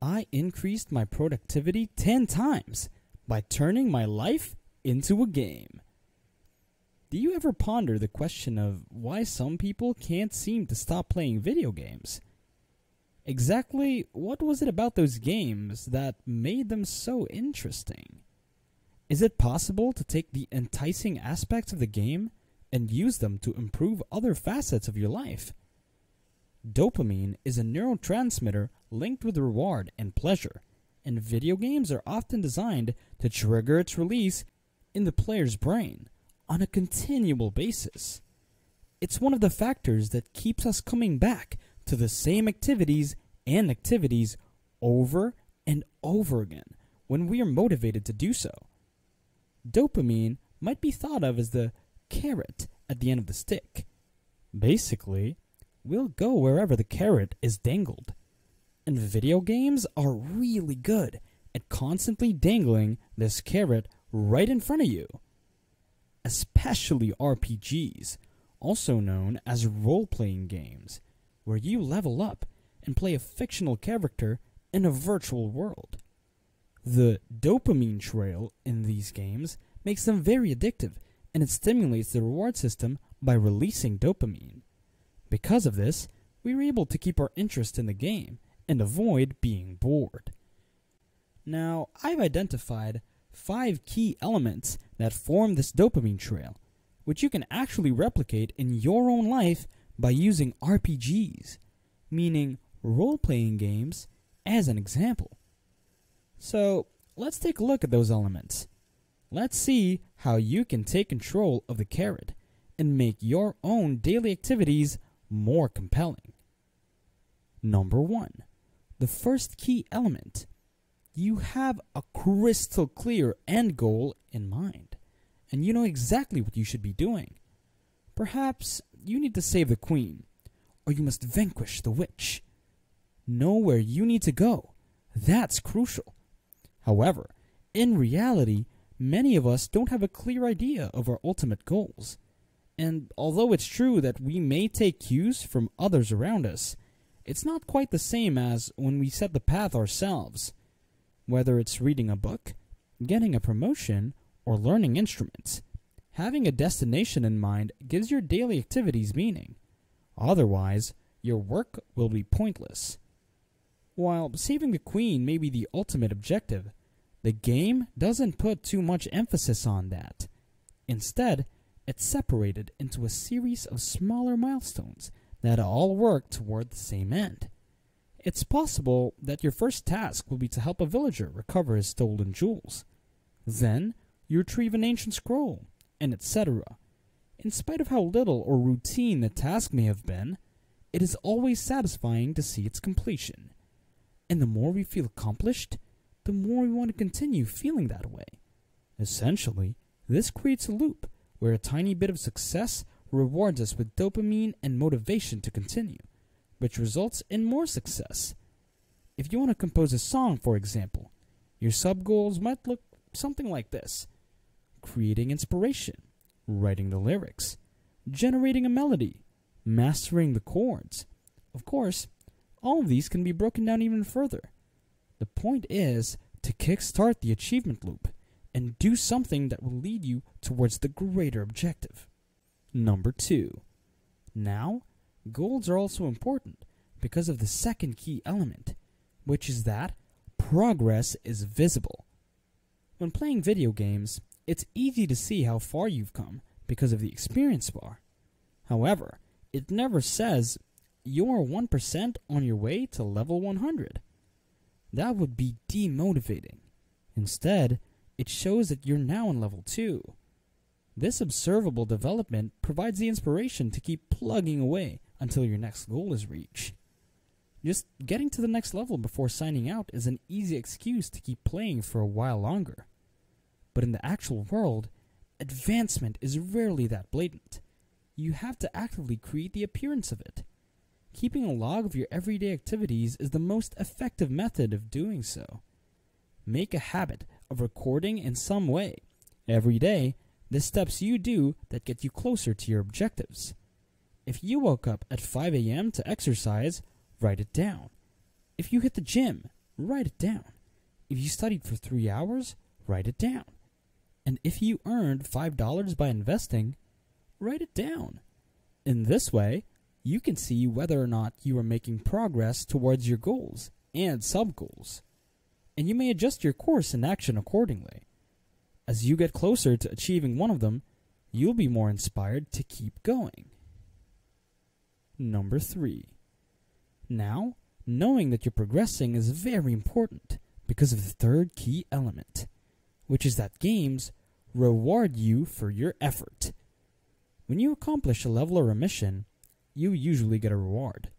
I increased my productivity 10 times by turning my life into a game. Do you ever ponder the question of why some people can't seem to stop playing video games? Exactly what was it about those games that made them so interesting? Is it possible to take the enticing aspects of the game and use them to improve other facets of your life? Dopamine is a neurotransmitter linked with reward and pleasure, and video games are often designed to trigger its release in the player's brain on a continual basis. It's one of the factors that keeps us coming back to the same activities over and over again when we are motivated to do so. Dopamine might be thought of as the carrot at the end of the stick. Basically, we'll go wherever the carrot is dangled. And video games are really good at constantly dangling this carrot right in front of you. Especially RPGs, also known as role-playing games, where you level up and play a fictional character in a virtual world. The dopamine trail in these games makes them very addictive, and it stimulates the reward system by releasing dopamine. Because of this, we are able to keep our interest in the game and avoid being bored. Now, I've identified 5 key elements that form this dopamine trail, which you can actually replicate in your own life by using RPGs, meaning role-playing games, as an example. So, let's take a look at those elements. Let's see how you can take control of the carrot and make your own daily activities more compelling. Number 1. The first key element. You have a crystal clear end goal in mind, and you know exactly what you should be doing. Perhaps you need to save the queen, or you must vanquish the witch. Know where you need to go. That's crucial. However, in reality, many of us don't have a clear idea of our ultimate goals. And although it's true that we may take cues from others around us, it's not quite the same as when we set the path ourselves. Whether it's reading a book, getting a promotion, or learning instruments, having a destination in mind gives your daily activities meaning. Otherwise, your work will be pointless. While saving the queen may be the ultimate objective, the game doesn't put too much emphasis on that. Instead, it's separated into a series of smaller milestones that all work toward the same end. It's possible that your first task will be to help a villager recover his stolen jewels. Then, you retrieve an ancient scroll, and etc. In spite of how little or routine the task may have been, it is always satisfying to see its completion. And the more we feel accomplished, the more we want to continue feeling that way. Essentially, this creates a loop where a tiny bit of success rewards us with dopamine and motivation to continue, which results in more success. If you want to compose a song, for example, your sub-goals might look something like this: creating inspiration, writing the lyrics, generating a melody, mastering the chords. Of course, all of these can be broken down even further. The point is to kickstart the achievement loop and do something that will lead you towards the greater objective. Number 2. Now, goals are also important because of the second key element, which is that progress is visible. When playing video games, it's easy to see how far you've come because of the experience bar. However, it never says you're 1% on your way to level 100. That would be demotivating. Instead, it shows that you're now on level 2. This observable development provides the inspiration to keep plugging away until your next goal is reached. Just getting to the next level before signing out is an easy excuse to keep playing for a while longer. But in the actual world, advancement is rarely that blatant. You have to actively create the appearance of it. Keeping a log of your everyday activities is the most effective method of doing so. Make a habit of recording in some way, every day, the steps you do that get you closer to your objectives. If you woke up at 5 a.m. to exercise, write it down. If you hit the gym, write it down. If you studied for 3 hours, write it down. And if you earned $5 by investing, write it down. In this way, you can see whether or not you are making progress towards your goals and sub-goals. And you may adjust your course and action accordingly. As you get closer to achieving one of them, you'll be more inspired to keep going. Number 3. Now, knowing that you're progressing is very important because of the third key element, which is that games reward you for your effort. When you accomplish a level or a mission, you usually get a reward.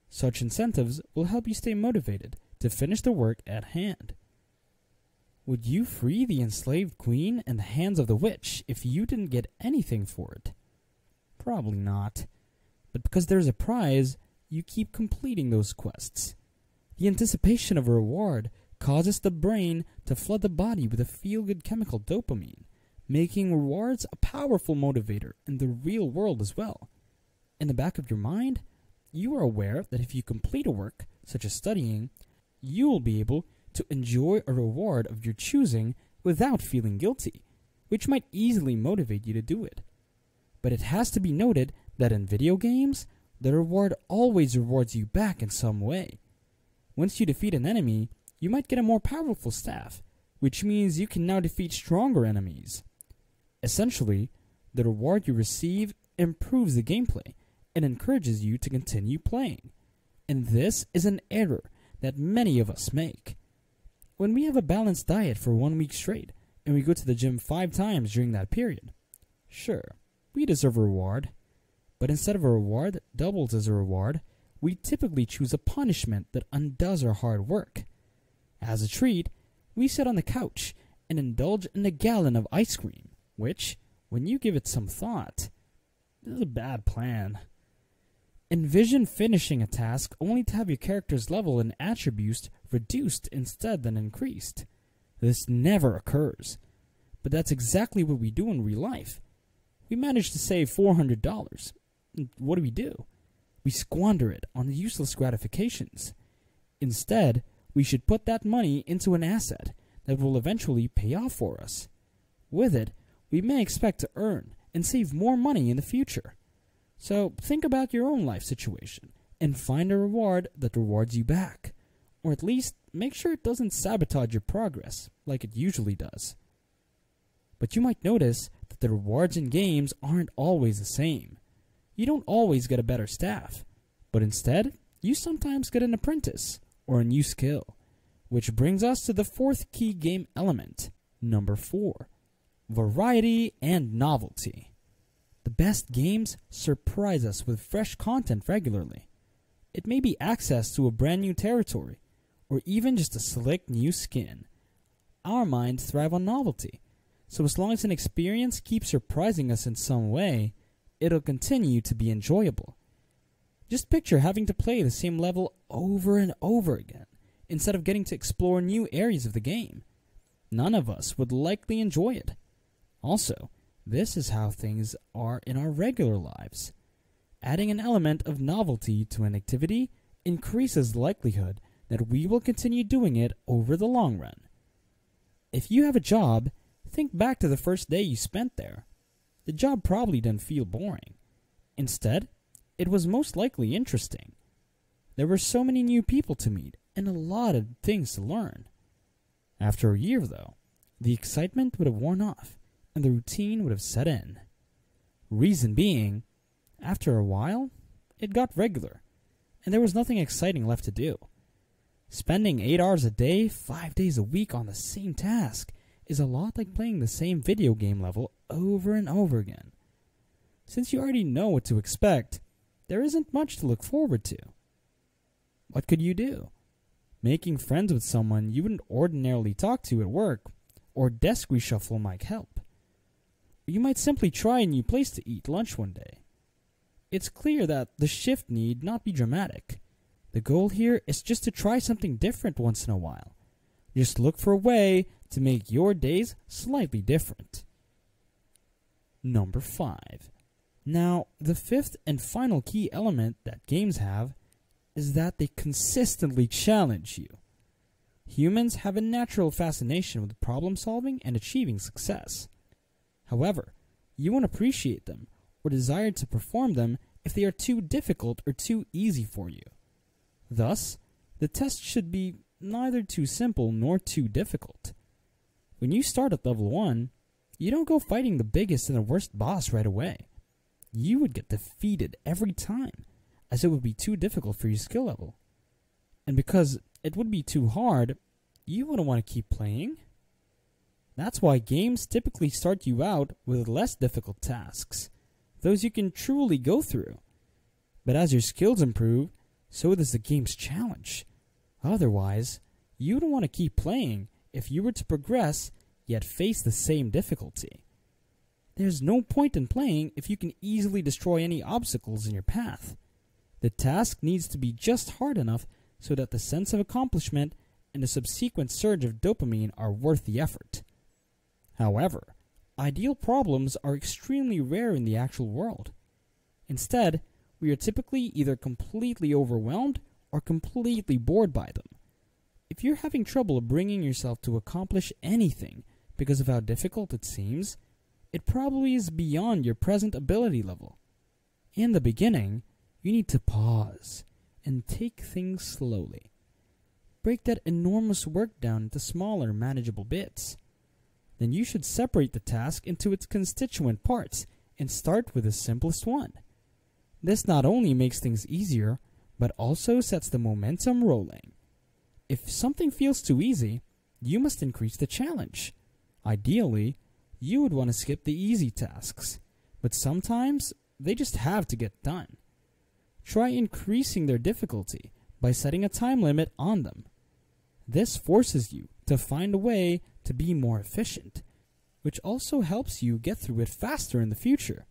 Such incentives will help you stay motivated to finish the work at hand. Would you free the enslaved queen in the hands of the witch if you didn't get anything for it? Probably not. But because there's a prize, you keep completing those quests. The anticipation of a reward causes the brain to flood the body with a feel-good chemical dopamine, making rewards a powerful motivator in the real world as well. In the back of your mind, you are aware that if you complete a work, such as studying, you will be able to enjoy a reward of your choosing without feeling guilty, which might easily motivate you to do it. But it has to be noted that in video games, the reward always rewards you back in some way. Once you defeat an enemy, you might get a more powerful staff, which means you can now defeat stronger enemies. Essentially, the reward you receive improves the gameplay and encourages you to continue playing. And this is an error that many of us make. When we have a balanced diet for 1 week straight and we go to the gym 5 times during that period, sure, we deserve a reward. But instead of a reward that doubles as a reward, we typically choose a punishment that undoes our hard work. As a treat, we sit on the couch and indulge in a gallon of ice cream, which, when you give it some thought, is a bad plan. Envision finishing a task only to have your character's level and attributes reduced instead than increased. This never occurs. But that's exactly what we do in real life. We manage to save $400. What do? We squander it on useless gratifications. Instead, we should put that money into an asset that will eventually pay off for us. With it, we may expect to earn and save more money in the future. So think about your own life situation and find a reward that rewards you back. Or at least make sure it doesn't sabotage your progress like it usually does. But you might notice that the rewards in games aren't always the same. You don't always get a better staff, but instead, you sometimes get an apprentice or a new skill. Which brings us to the fourth key game element, number 4, variety and novelty. The best games surprise us with fresh content regularly. It may be access to a brand new territory, or even just a slick new skin. Our minds thrive on novelty, so as long as an experience keeps surprising us in some way, it'll continue to be enjoyable. Just picture having to play the same level over and over again, instead of getting to explore new areas of the game. None of us would likely enjoy it. Also, this is how things are in our regular lives. Adding an element of novelty to an activity increases the likelihood that we will continue doing it over the long run. If you have a job, think back to the first day you spent there. The job probably didn't feel boring. Instead, it was most likely interesting. There were so many new people to meet and a lot of things to learn. After a year, though, the excitement would have worn off and the routine would have set in. Reason being, after a while, it got regular, and there was nothing exciting left to do. Spending 8 hours a day, 5 days a week on the same task is a lot like playing the same video game level over and over again. Since you already know what to expect, there isn't much to look forward to. What could you do? Making friends with someone you wouldn't ordinarily talk to at work, or desk reshuffle might help. You might simply try a new place to eat lunch one day. It's clear that the shift need not be dramatic. The goal here is just to try something different once in a while. Just look for a way to make your days slightly different. Number 5. Now, the fifth and final key element that games have is that they consistently challenge you. Humans have a natural fascination with problem solving and achieving success. However, you won't appreciate them or desire to perform them if they are too difficult or too easy for you. Thus, the test should be neither too simple nor too difficult. When you start at level 1, you don't go fighting the biggest and the worst boss right away. You would get defeated every time, as it would be too difficult for your skill level. And because it would be too hard, you wouldn't want to keep playing. That's why games typically start you out with less difficult tasks, those you can truly go through. But as your skills improve, so does the game's challenge. Otherwise, you wouldn't want to keep playing if you were to progress yet face the same difficulty. There's no point in playing if you can easily destroy any obstacles in your path. The task needs to be just hard enough so that the sense of accomplishment and the subsequent surge of dopamine are worth the effort. However, ideal problems are extremely rare in the actual world. Instead, we are typically either completely overwhelmed or completely bored by them. If you're having trouble bringing yourself to accomplish anything because of how difficult it seems, it probably is beyond your present ability level. In the beginning, you need to pause and take things slowly. Break that enormous work down into smaller, manageable bits. Then you should separate the task into its constituent parts and start with the simplest one. This not only makes things easier, but also sets the momentum rolling. If something feels too easy, you must increase the challenge. Ideally, you would want to skip the easy tasks, but sometimes they just have to get done. Try increasing their difficulty by setting a time limit on them. This forces you to find a way to be more efficient, which also helps you get through it faster in the future.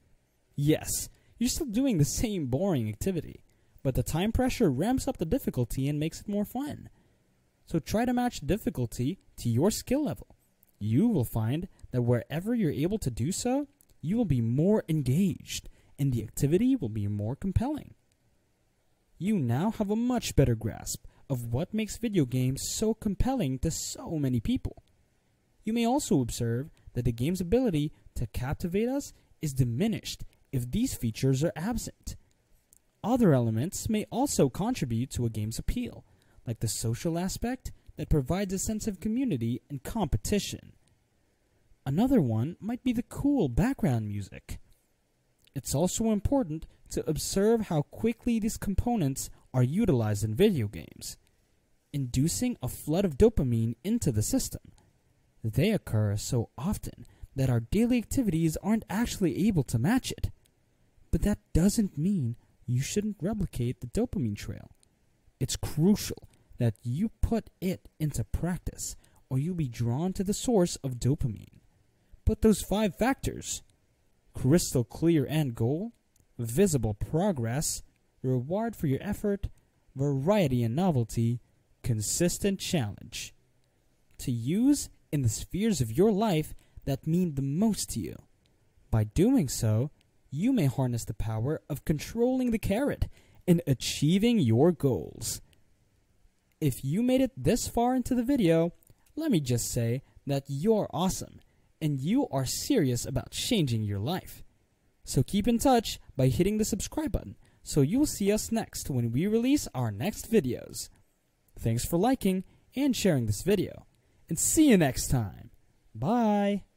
Yes, you're still doing the same boring activity, but the time pressure ramps up the difficulty and makes it more fun. So try to match difficulty to your skill level. You will find that wherever you're able to do so, you will be more engaged and the activity will be more compelling. You now have a much better grasp of what makes video games so compelling to so many people. You may also observe that the game's ability to captivate us is diminished if these features are absent. Other elements may also contribute to a game's appeal, like the social aspect that provides a sense of community and competition. Another one might be the cool background music. It's also important to observe how quickly these components are utilized in video games, inducing a flood of dopamine into the system. They occur so often that our daily activities aren't actually able to match it. But that doesn't mean you shouldn't replicate the dopamine trail. It's crucial that you put it into practice, or you'll be drawn to the source of dopamine. But those 5 factors: crystal clear end goal, visible progress, reward for your effort, variety and novelty, consistent challenge, to use in the spheres of your life that mean the most to you. By doing so, you may harness the power of controlling the carrot and achieving your goals. If you made it this far into the video, let me just say that you're awesome and you are serious about changing your life. So keep in touch by hitting the subscribe button so you'll see us next when we release our next videos. Thanks for liking and sharing this video, and see you next time. Bye!